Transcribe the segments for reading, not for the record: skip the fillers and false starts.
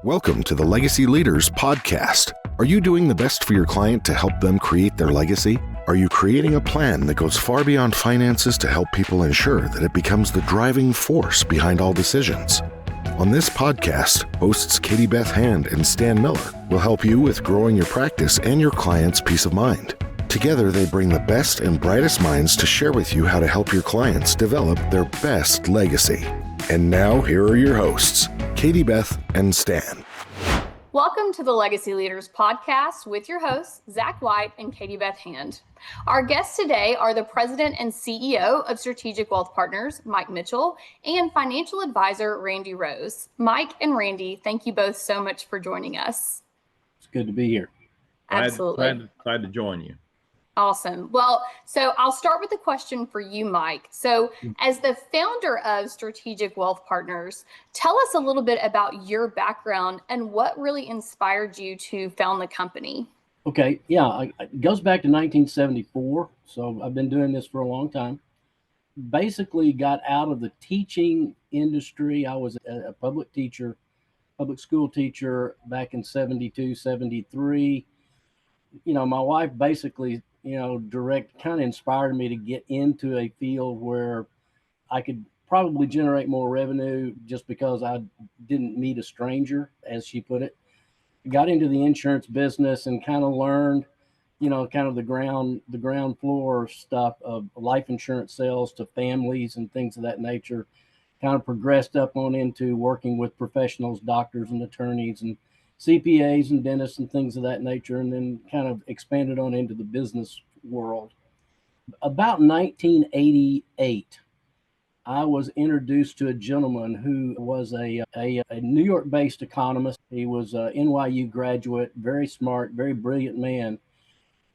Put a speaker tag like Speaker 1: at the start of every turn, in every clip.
Speaker 1: Welcome to the Legacy Leaders Podcast. Are you doing the best for your client to help them create their legacy? Are you creating a plan that goes far beyond finances to help people ensure that it becomes the driving force behind all decisions? On this podcast, hosts Katie Beth Hand and Stan Miller will help you with growing your practice and your clients' peace of mind. Together, they bring the best and brightest minds to share with you how to help your clients develop their best legacy. And now, here are your hosts, Katie Beth and Stan.
Speaker 2: Welcome to the Legacy Leaders Podcast with your hosts, Zach White and Katie Beth Hand. Our guests today are the President and CEO of Strategic Wealth Partners, Mike Mitchell, and Financial Advisor, Randy Rose. Mike and Randy, thank you both so much for joining us.
Speaker 3: It's good to be here.
Speaker 2: Absolutely.
Speaker 4: Glad to join you.
Speaker 2: Awesome. Well, so I'll start with a question for you, Mike. So as the founder of Strategic Wealth Partners, tell us a little bit about your background and what really inspired you to found the company.
Speaker 3: Okay. Yeah. It goes back to 1974. So I've been doing this for a long time. Basically got out of the teaching industry. I was a public teacher, public school teacher back in 72, 73. You know, my wife basically, kind of inspired me to get into a field where I could probably generate more revenue just because I didn't meet a stranger, as she put it. Got into the insurance business and kind of learned, kind of the ground floor stuff of life insurance sales to families and things of that nature. Kind of progressed up on into working with professionals, doctors and attorneys and CPAs and dentists and things of that nature, and then kind of expanded on into the business world. About 1988, I was introduced to a gentleman who was a New York-based economist. He was a NYU graduate, very smart, very brilliant man,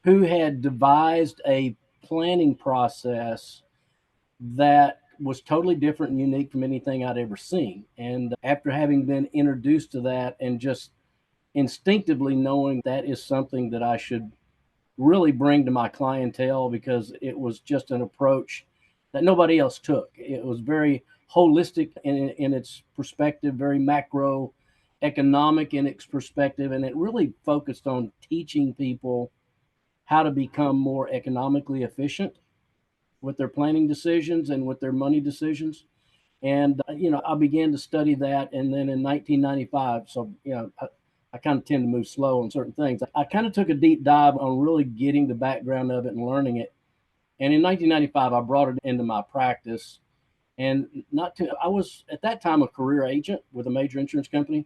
Speaker 3: who had devised a planning process that was totally different and unique from anything I'd ever seen. And after having been introduced to that and just instinctively knowing that is something that I should really bring to my clientele, because it was just an approach that nobody else took. It was very holistic in its perspective, very macroeconomic in its perspective, and it really focused on teaching people how to become more economically efficient with their planning decisions and with their money decisions. And, I began to study that. And then in 1995, so, I kind of tend to move slow on certain things. I kind of took a deep dive on really getting the background of it and learning it. And in 1995, I brought it into my practice. And I was at that time a career agent with a major insurance company.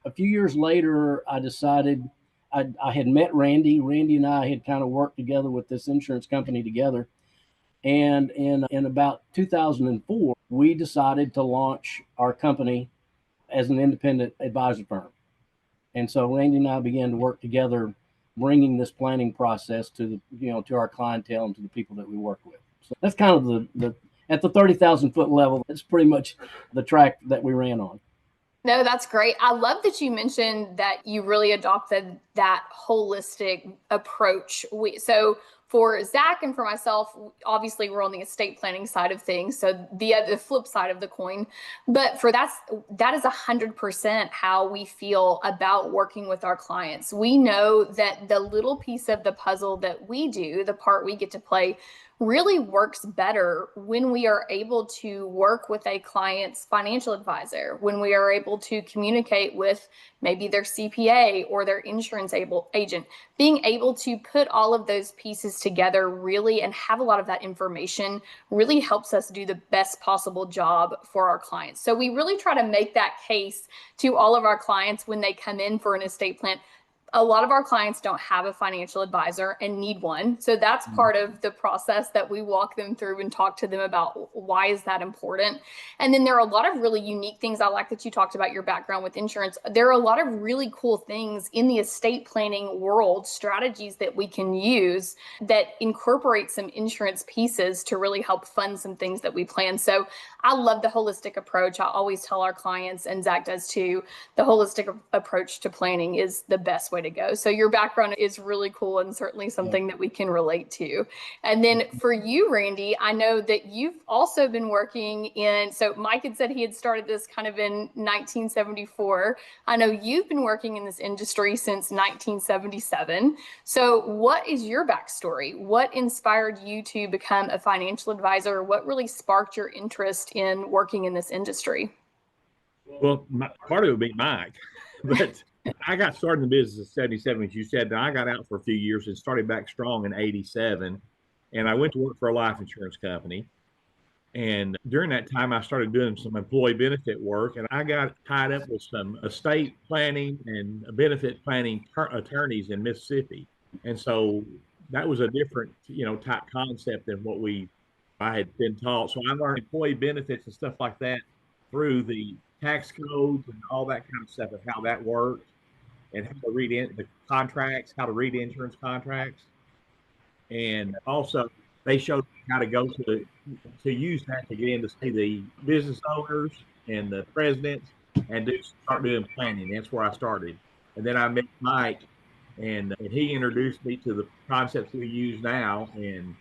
Speaker 3: A few years later, I decided I had met Randy. Randy and I had kind of worked together with this insurance company together. And in about 2004, we decided to launch our company as an independent advisor firm. And so Randy and I began to work together, bringing this planning process to to our clientele and to the people that we work with. So that's kind of the at the 30,000 foot level. That's pretty much the track that we ran on.
Speaker 2: No, that's great. I love that you mentioned that you really adopted that holistic approach. So for Zach and for myself, obviously we're on the estate planning side of things, so the flip side of the coin. But that is 100% how we feel about working with our clients. We know that the little piece of the puzzle that we do, the part we get to play, really works better when we are able to work with a client's financial advisor, when we are able to communicate with maybe their CPA or their insurance agent. Being able to put all of those pieces together really and have a lot of that information really helps us do the best possible job for our clients. So we really try to make that case to all of our clients when they come in for an estate plan. A lot of our clients don't have a financial advisor and need one. So that's part of the process that we walk them through and talk to them about why is that important. And then there are a lot of really unique things. I like that you talked about your background with insurance. There are a lot of really cool things in the estate planning world, strategies that we can use that incorporate some insurance pieces to really help fund some things that we plan. So I love the holistic approach. I always tell our clients, and Zach does too, the holistic approach to planning is the best way way to go. So your background is really cool and certainly something that we can relate to. And then for you, Randy, I know that you've also been working in, so Mike had said he had started this kind of in 1974. I know you've been working in this industry since 1977. So what is your backstory? What inspired you to become a financial advisor? What really sparked your interest in working in this industry?
Speaker 4: Well, part of it would be Mike, but I got started in the business in 77, as you said. Then I got out for a few years and started back strong in 87. And I went to work for a life insurance company. And during that time, I started doing some employee benefit work, and I got tied up with some estate planning and benefit planning attorneys in Mississippi. And so that was a different, type concept than what I had been taught. So I learned employee benefits and stuff like that through the tax codes and all that kind of stuff and how that works and how to read the contracts, how to read insurance contracts. And also they showed me how to go to use that to get in to see the business owners and the presidents and start doing planning. That's where I started. And then I met Mike and he introduced me to the concepts we use now. And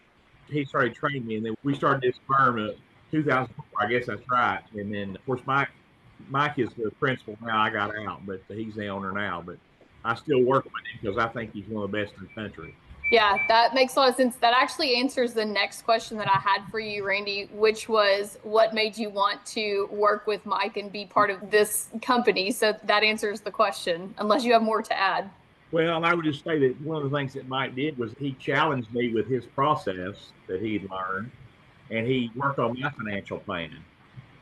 Speaker 4: he started training me. And then we started this firm in 2004. I guess that's right. And then, of course, Mike is the principal now. I got out, but he's the owner now. But I still work with him because I think he's one of the best in the country.
Speaker 2: Yeah, that makes a lot of sense. That actually answers the next question that I had for you, Randy, which was what made you want to work with Mike and be part of this company? So that answers the question, unless you have more to add.
Speaker 4: Well, I would just say that one of the things that Mike did was he challenged me with his process that he'd learned, and he worked on my financial plan,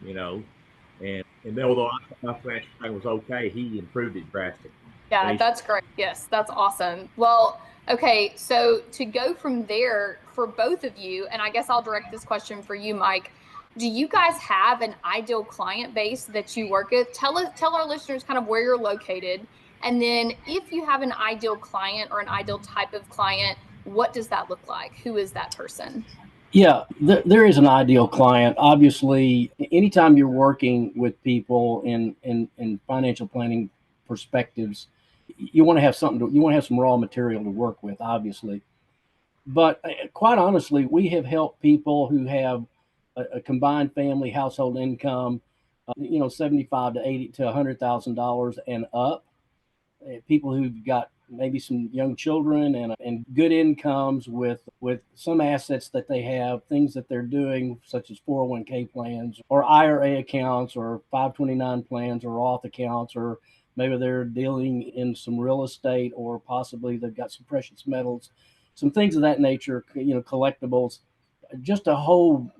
Speaker 4: and although I thought my financial plan was okay, he improved it drastically.
Speaker 2: Yeah, that's great. Yes, that's awesome. Well, okay, so to go from there for both of you, and I guess I'll direct this question for you, Mike. Do you guys have an ideal client base that you work with? Tell our listeners kind of where you're located. And then if you have an ideal client or an ideal type of client, what does that look like? Who is that person?
Speaker 3: Yeah, there is an ideal client. Obviously, anytime you're working with people in financial planning perspectives, you want to have you want to have some raw material to work with, obviously. But quite honestly, we have helped people who have a combined family household income, 75 to 80 to $100,000 and up. People who've got maybe some young children and good incomes with some assets that they have, things that they're doing, such as 401k plans or IRA accounts or 529 plans or Roth accounts, or maybe they're dealing in some real estate, or possibly they've got some precious metals, some things of that nature, collectibles, just a whole,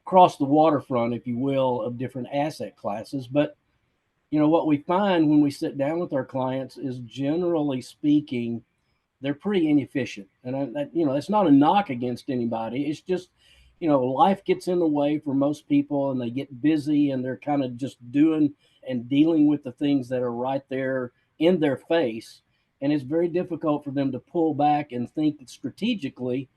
Speaker 3: across the waterfront, if you will, of different asset classes. But what we find when we sit down with our clients is, generally speaking, they're pretty inefficient. And that's not a knock against anybody. It's just, life gets in the way for most people, and they get busy, and they're kind of just doing and dealing with the things that are right there in their face. And it's very difficult for them to pull back and think strategically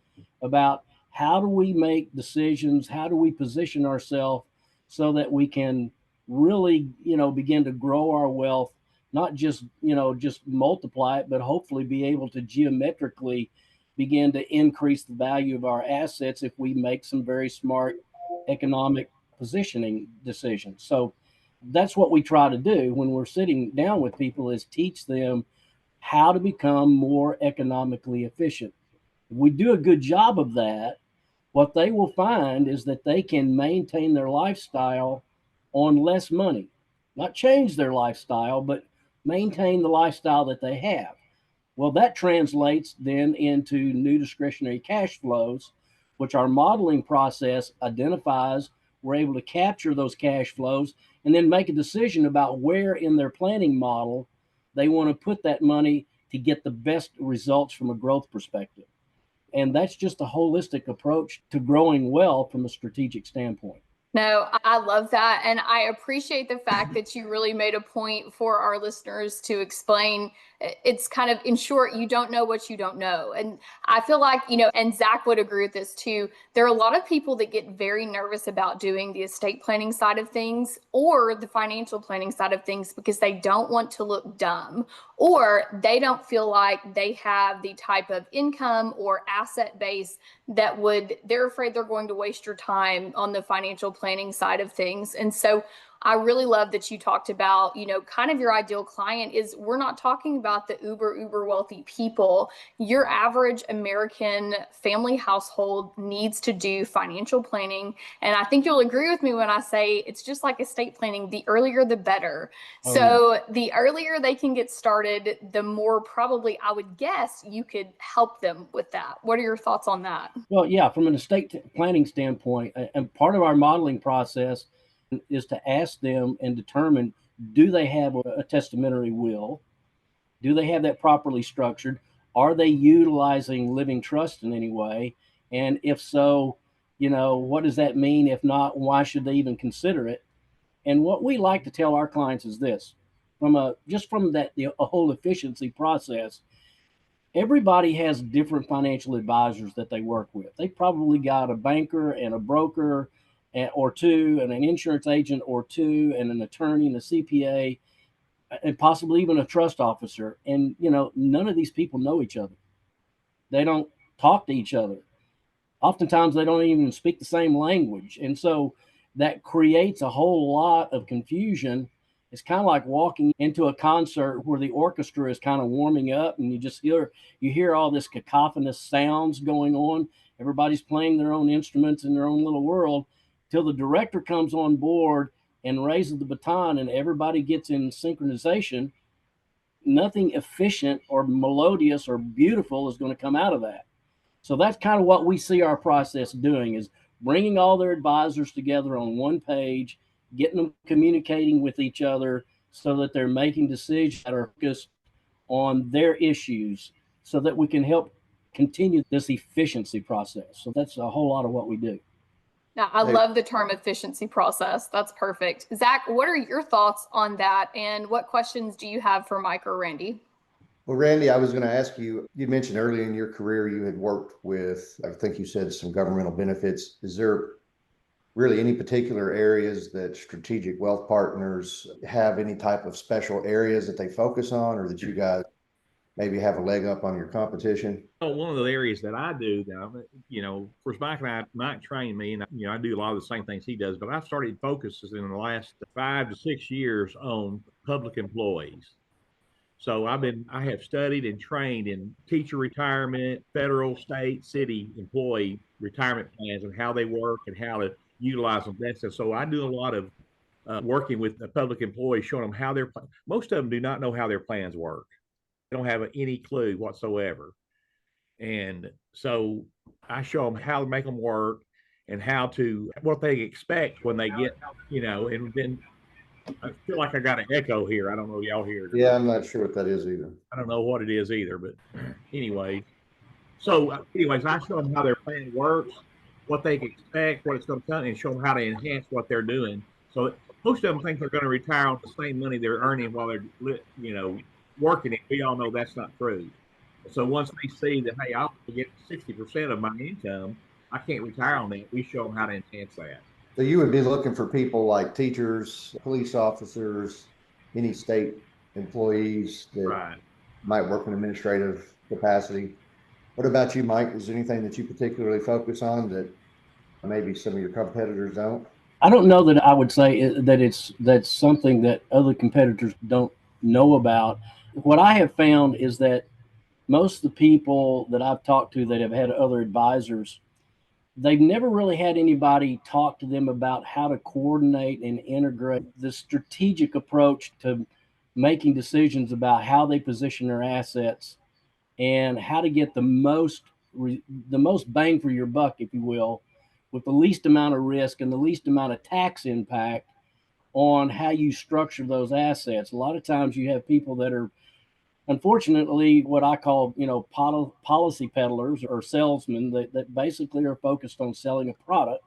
Speaker 3: about how do we make decisions, how do we position ourselves so that we can really, begin to grow our wealth, not just, just multiply it, but hopefully be able to geometrically begin to increase the value of our assets if we make some very smart economic positioning decisions. So that's what we try to do when we're sitting down with people, is teach them how to become more economically efficient. If we do a good job of that, what they will find is that they can maintain their lifestyle on less money, not change their lifestyle, but maintain the lifestyle that they have. Well, that translates then into new discretionary cash flows, which our modeling process identifies. We're able to capture those cash flows and then make a decision about where in their planning model they want to put that money to get the best results from a growth perspective. And that's just a holistic approach to growing wealth from a strategic standpoint.
Speaker 2: No, I love that. And I appreciate the fact that you really made a point for our listeners to explain. It's kind of, in short, you don't know what you don't know. And I feel like, and Zach would agree with this too. There are a lot of people that get very nervous about doing the estate planning side of things or the financial planning side of things because they don't want to look dumb, or they don't feel like they have the type of income or asset base they're afraid they're going to waste your time on the financial planning side of things. And so I really love that you talked about, kind of your ideal client is, we're not talking about the uber wealthy people. Your average American family household needs to do financial planning. And I think you'll agree with me when I say it's just like estate planning. The earlier, the better.
Speaker 3: Oh,
Speaker 2: So
Speaker 3: yeah.
Speaker 2: the earlier they can get started, the more probably I would guess you could help them with that. What are your thoughts on that?
Speaker 3: Well, yeah, from an estate planning standpoint, and part of our modeling process is to ask them and determine, do they have a testamentary will? Do they have that properly structured? Are they utilizing living trust in any way? And if so, what does that mean? If not, why should they even consider it? And what we like to tell our clients is this: from a whole efficiency process, everybody has different financial advisors that they work with. They probably got a banker and a broker or two, and an insurance agent or two, and an attorney and a CPA, and possibly even a trust officer. And, none of these people know each other. They don't talk to each other. Oftentimes, they don't even speak the same language. And so that creates a whole lot of confusion. It's kind of like walking into a concert where the orchestra is kind of warming up, and you hear all this cacophonous sounds going on. Everybody's playing their own instruments in their own little world till the director comes on board and raises the baton and everybody gets in synchronization. Nothing efficient or melodious or beautiful is going to come out of that. So that's kind of what we see our process doing, is bringing all their advisors together on one page, getting them communicating with each other so that they're making decisions that are focused on their issues, so that we can help continue this efficiency process. So that's a whole lot of what we do.
Speaker 2: Now, I love the term efficiency process. That's perfect. Zach, what are your thoughts on that? And what questions do you have for Mike or Randy?
Speaker 5: Well, Randy, I was going to ask you, you mentioned early in your career you had worked with, I think you said, some governmental benefits. Is there really any particular areas that strategic wealth partners have any type of special areas that they focus on, or that you guys maybe have a leg up on your competition?
Speaker 4: One of the areas that I do, of course, Mike trained me, and I do a lot of the same things he does. But I've started focuses in the last 5 to 6 years on public employees. So I have studied and trained in teacher retirement, federal, state, city employee retirement plans, and how they work and how to utilize them best. And so I do a lot of working with the public employees, showing them how most of them do not know how their plans work. They don't have any clue whatsoever. And so I show them how to make them work and what they expect when they get, and then I feel like I got an echo here. I don't know, y'all hear it.
Speaker 5: Yeah, I'm not sure what that is either.
Speaker 4: I don't know what it is either, but anyway. So I show them how their plan works, what they expect, what it's going to come, and show them how to enhance what they're doing. So most of them think they're going to retire on the same money they're earning while they're, working it. We all know that's not true. So once they see that, hey, I'll get 60% of my income, I can't retire on that. We show them how to enhance that.
Speaker 5: So you would be looking for people like teachers, police officers, any state employees that might work in administrative capacity. What about you, Mike? Is there anything that you particularly focus on that maybe some of your competitors don't?
Speaker 3: I don't know that I would say that's something that other competitors don't know about. What I have found is that most of the people that I've talked to that have had other advisors, they've never really had anybody talk to them about how to coordinate and integrate the strategic approach to making decisions about how they position their assets and how to get the most bang for your buck, if you will, with the least amount of risk and the least amount of tax impact on how you structure those assets. A lot of times you have people that are, unfortunately, what I call, policy peddlers or salesmen that basically are focused on selling a product.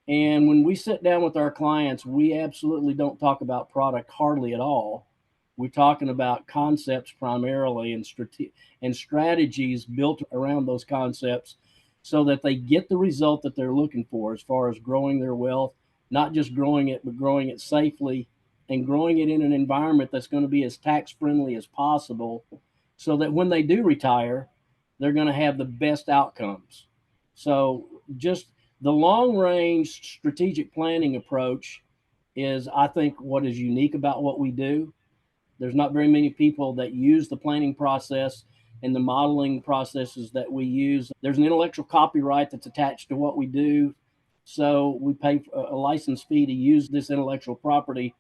Speaker 3: And when we sit down with our clients, we absolutely don't talk about product hardly at all. We're talking about concepts primarily and strategies built around those concepts so that they get the result that they're looking for as far as growing their wealth, not just growing it, but growing it safely and growing it in an environment that's going to be as tax friendly as possible so that when they do retire, they're going to have the best outcomes. So just the long range strategic planning approach is, I think, what is unique about what we do. There's not very many people that use the planning process and the modeling processes that we use. There's an intellectual copyright that's attached to what we do. So we pay a license fee to use this intellectual property.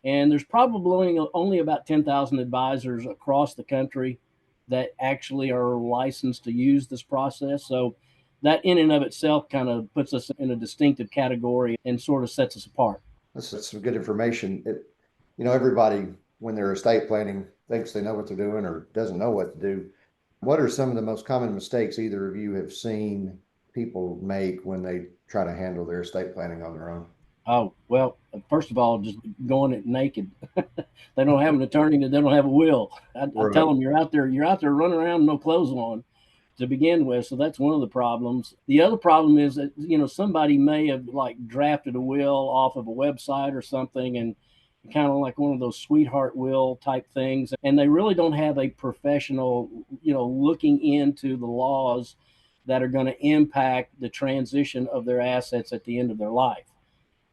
Speaker 3: And there's probably only about 10,000 advisors across the country that actually are licensed to use this process. So that in and of itself kind of puts us in a distinctive category and sort of sets us apart.
Speaker 5: That's some good information. Everybody, when they're estate planning, thinks they know what they're doing or doesn't know what to do. What are some of the most common mistakes either of you have seen people make when they try to handle their estate planning on their own?
Speaker 3: Oh, well, first of all, just going it naked. They don't have an attorney, they don't have a will. I tell them you're out there running around with no clothes on to begin with. So that's one of the problems. The other problem is that, somebody may have like drafted a will off of a website or something and kind of like one of those sweetheart will type things. And they really don't have a professional, looking into the laws that are going to impact the transition of their assets at the end of their life.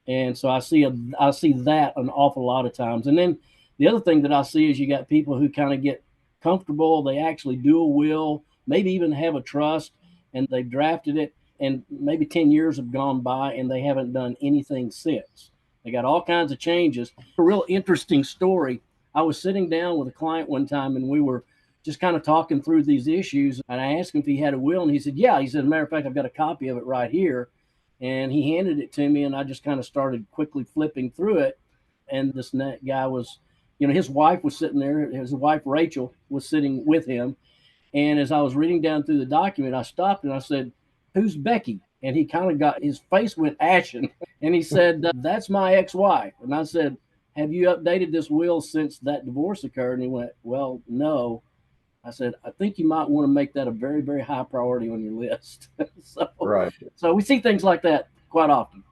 Speaker 3: And so I see that an awful lot of times. And then the other thing that I see is you got people who kind of get comfortable. They actually do a will, maybe even have a trust, and they've drafted it. And maybe 10 years have gone by and they haven't done anything since. They got all kinds of changes. A real interesting story. I was sitting down with a client one time and we were just kind of talking through these issues. And I asked him if he had a will. And he said, yeah. He said, as a matter of fact, I've got a copy of it right here. And he handed it to me, and I just kind of started quickly flipping through it. And this guy was, his wife was sitting there. His wife, Rachel, was sitting with him. And as I was reading down through the document, I stopped and I said, who's Becky? And he kind of his face went ashen. And he said, that's my ex-wife. And I said, have you updated this will since that divorce occurred? And he went, well, no. I said, I think you might want to make that a very, very high priority on your list. So we see things like that quite often.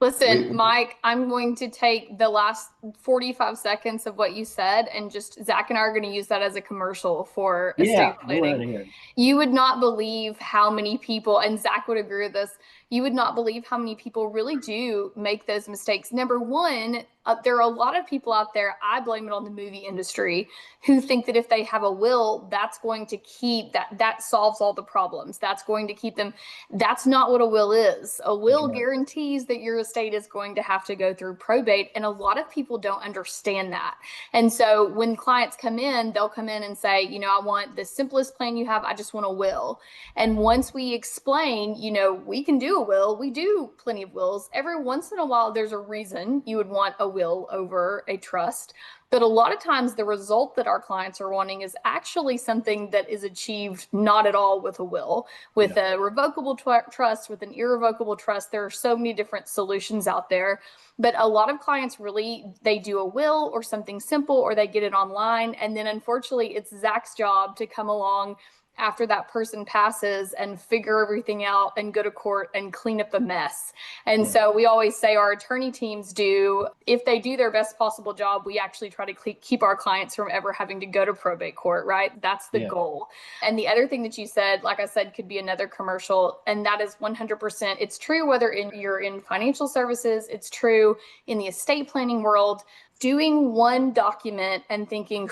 Speaker 2: Listen, Mike, I'm going to take the last 45 seconds of what you said, and just Zach and I are going to use that as a commercial for estate planning. You would not believe how many people, and Zach would agree with this, you would not believe how many people really do make those mistakes. Number one, there are a lot of people out there, I blame it on the movie industry, who think that if they have a will, that's going to keep, that solves all the problems. That's going to keep them. That's not what a will is. A will guarantees that your estate is going to have to go through probate. And a lot of people don't understand that. And so when clients come in, they'll come in and say, I want the simplest plan you have. I just want a will. And once we explain, we can do a will. We do plenty of wills. Every once in a while, there's a reason you would want a will over a trust. But a lot of times the result that our clients are wanting is actually something that is achieved not at all with a will, with a revocable trust, with an irrevocable trust. There are so many different solutions out there. But a lot of clients really, they do a will or something simple, or they get it online. And then unfortunately, it's Zach's job to come along after that person passes and figure everything out and go to court and clean up the mess. And so we always say our attorney teams do, if they do their best possible job, we actually try to keep our clients from ever having to go to probate court, right? That's the goal. And the other thing that you said, like I said, could be another commercial, and that is 100%. It's true whether you're in financial services, it's true in the estate planning world. Doing one document and thinking,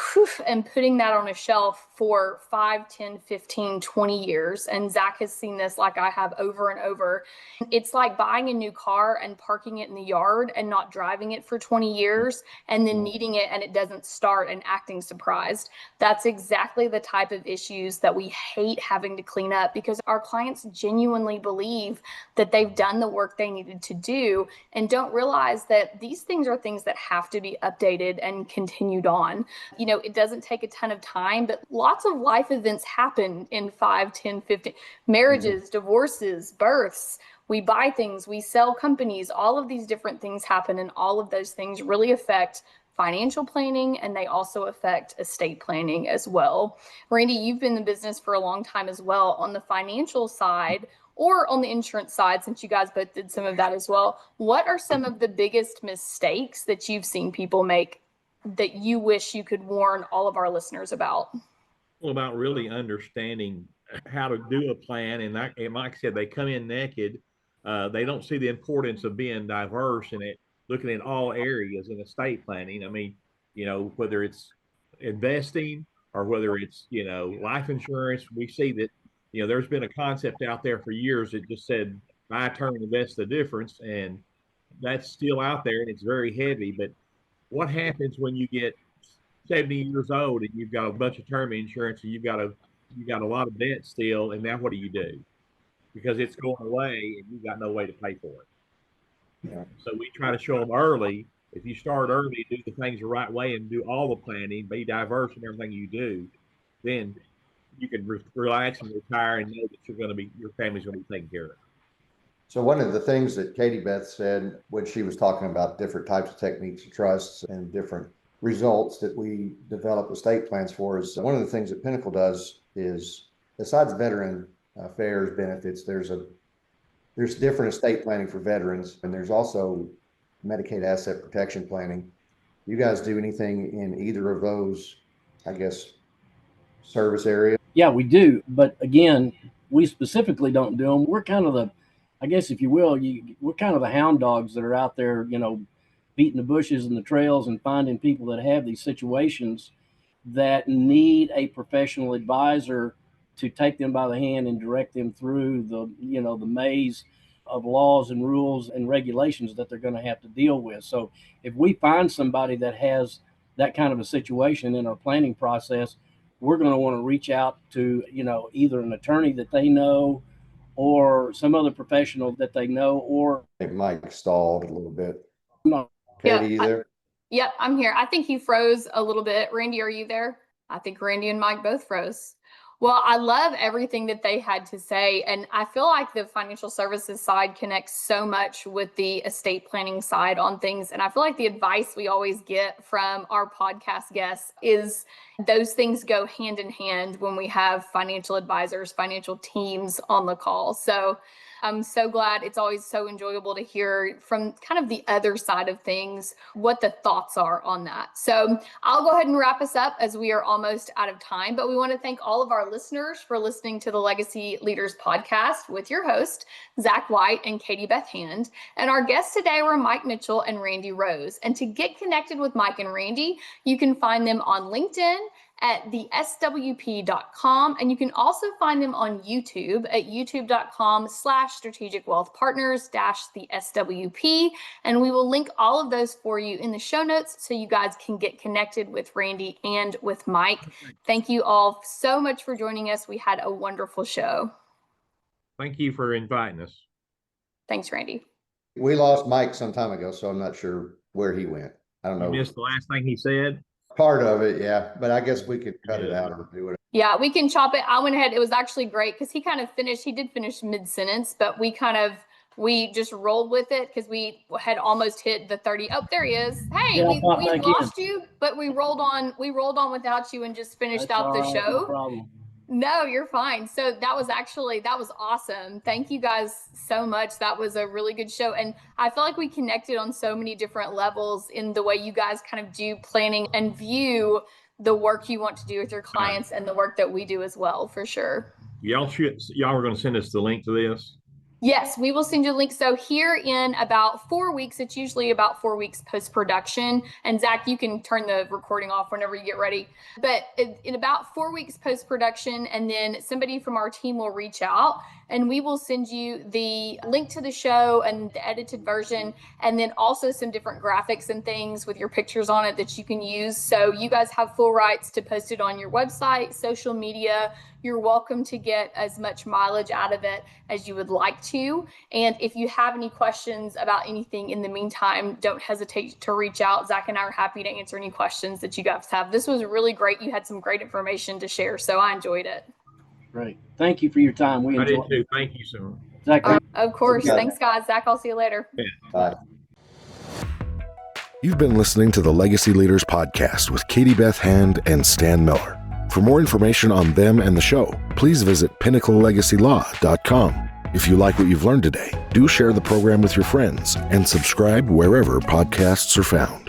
Speaker 2: and putting that on a shelf for 5, 10, 15, 20 years. And Zach has seen this like I have over and over. It's like buying a new car and parking it in the yard and not driving it for 20 years and then needing it and it doesn't start and acting surprised. That's exactly the type of issues that we hate having to clean up, because our clients genuinely believe that they've done the work they needed to do and don't realize that these things are things that have to be updated and continued on. It doesn't take a ton of time, but lots of life events happen in 5, 10, 15 marriages, divorces, births. we buy things, we sell companies, all of these different things happen, and all of those things really affect financial planning, and they also affect estate planning as well. Randy, you've been in the business for a long time as well. On the financial side or on the insurance side, since you guys both did some of that as well, what are some of the biggest mistakes that you've seen people make that you wish you could warn all of our listeners about?
Speaker 4: Well, about really understanding how to do a plan. And like I said, they come in naked. They don't see the importance of being diverse and looking at all areas in estate planning. I mean, whether it's investing or whether it's, life insurance, we see that, there's been a concept out there for years that just said, buy a term, invest the difference. And that's still out there and it's very heavy. But what happens when you get 70 years old and you've got a bunch of term insurance and you've got a lot of debt still, and now what do? Because it's going away and you've got no way to pay for it.
Speaker 5: Yeah.
Speaker 4: So we try to show them early. If you start early, do the things the right way and do all the planning, be diverse in everything you do, then you can relax and retire and know that your family's going to be taken care of.
Speaker 5: So one of the things that Katie Beth said when she was talking about different types of techniques of trusts and different results that we develop estate plans for is one of the things that Pinnacle does is, besides veteran affairs benefits, there's different estate planning for veterans, and there's also Medicaid asset protection planning. You guys do anything in either of those, I guess, service areas?
Speaker 3: Yeah, we do. But again, we specifically don't do them. We're kind of I guess, if you will, we're kind of the hound dogs that are out there, beating the bushes and the trails and finding people that have these situations that need a professional advisor to take them by the hand and direct them through the maze of laws and rules and regulations that they're going to have to deal with. So if we find somebody that has that kind of a situation in our planning process, we're going to want to reach out to, either an attorney that they know or some other professional that they know, or
Speaker 5: I think Mike stalled a little bit.
Speaker 3: no.
Speaker 5: Katie, you there?
Speaker 2: Yep, I'm here. I think you froze a little bit. Randy, are you there? I think Randy and Mike both froze. Well, I love everything that they had to say. And I feel like the financial services side connects so much with the estate planning side on things. And I feel like the advice we always get from our podcast guests is those things go hand in hand when we have financial advisors, financial teams on the call. So I'm so glad. It's always so enjoyable to hear from kind of the other side of things, what the thoughts are on that. So I'll go ahead and wrap us up as we are almost out of time, but we want to thank all of our listeners for listening to the Legacy Leaders podcast with your host, Zach White and Katie Beth Hand. And our guests today were Mike Mitchell and Randy Rose. And to get connected with Mike and Randy, you can find them on LinkedIn at theswp.com. And you can also find them on YouTube at youtube.com/strategic wealth partners -the SWP. And we will link all of those for you in the show notes so you guys can get connected with Randy and with Mike. Thank you all so much for joining us. We had a wonderful show.
Speaker 4: Thank you for inviting us.
Speaker 2: Thanks, Randy.
Speaker 5: We lost Mike some time ago, so I'm not sure where he went. I don't know.
Speaker 4: You missed the last thing he said?
Speaker 5: Part of it, yeah. But I guess we could cut it out or do it.
Speaker 2: Yeah, we can chop it. I went ahead. It was actually great because he did finish mid-sentence, but we just rolled with it because we had almost hit the 30. Oh, there he is. Hey,
Speaker 3: Yeah,
Speaker 2: we lost you, but we rolled on without you and just finished out the show.
Speaker 3: No problem.
Speaker 2: No, you're fine. So that was awesome. Thank you guys so much. That was a really good show. And I feel like we connected on so many different levels in the way you guys kind of do planning and view the work you want to do with your clients and the work that we do as well, for sure.
Speaker 4: Y'all are going to send us the link to this?
Speaker 2: Yes, we will send you a link. So here in about 4 weeks, it's usually about 4 weeks post-production. And Zach, you can turn the recording off whenever you get ready. But in about 4 weeks post-production, and then somebody from our team will reach out and we will send you the link to the show and the edited version, and then also some different graphics and things with your pictures on it that you can use. So you guys have full rights to post it on your website, social media. You're welcome to get as much mileage out of it as you would like to. And if you have any questions about anything in the meantime, don't hesitate to reach out. Zach and I are happy to answer any questions that you guys have. This was really great. You had some great information to share, so I enjoyed it.
Speaker 3: Great. Thank you for your time. We
Speaker 4: I did
Speaker 3: enjoyed
Speaker 4: too. Thank you, so much.
Speaker 3: Zach,
Speaker 2: Of course.
Speaker 5: Yeah.
Speaker 2: Thanks, guys. Zach, I'll see you later.
Speaker 5: Bye.
Speaker 1: You've been listening to the Legacy Leaders Podcast with Katie Beth Hand and Stan Miller. For more information on them and the show, please visit pinnaclelegacylaw.com. If you like what you've learned today, do share the program with your friends and subscribe wherever podcasts are found.